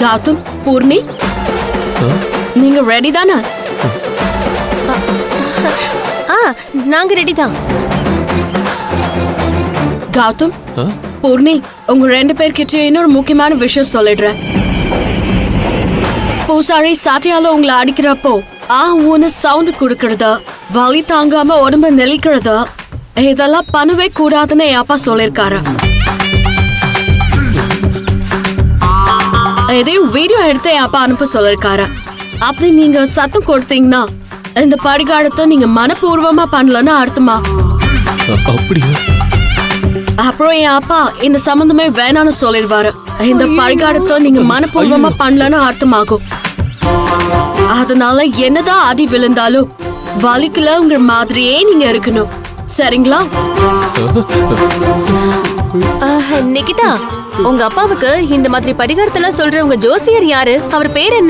கௌதம், பூர்ணி, நீங்க ரெடி தானே? நாங்க ரெடி தான். கௌதம், பூர்ணி, உங்க 2 பேர்கிட்ட இன்னொரு முக்கியமான விஷயம் சொல்லிடுறேன். பூசாரி சாட்டையால உங்களை அடிக்கிறப்போ ஊன்னு சவுண்ட் கொடுக்கறதா, வலி தாங்காம உடம்ப நெளிக்கிறதா, இதெல்லாம் பண்ணவே கூடாதுன்னு என் அப்பா சொல்லிருக்காரு. எதையும் வீடியோ எடுத்து என் அப்பா அனுப்ப சொல்லிருக்காரு. அப்படி நீங்க சத்தம் கொடுத்தீங்கன்னா இந்த பரிகாரத்தை நீங்க மனப்பூர்வமா பண்ணலன்னு அர்த்தமா? அப்படியா? அப்புறம் என் அப்பா இந்த சம்பந்தமே வேணான்னு சொல்லிடுவாரு. இந்த பரிகாரத்தை நீங்க மனப்பூர்வமா பண்ணலன்னு அர்த்தமாகும். அதனால என்னதான் அடி விழுந்தாலும் வலிக்கலங்கிற மாதிரியே நீங்க இருக்கணும், சரிங்களா? நிகிதா, உங்க அப்பாவுக்கு இந்த மாதிரி பரிகாரத்தெல்லாம் சொல்ற உங்க ஜோசியர் யாரு? அவர் பேர் என்ன?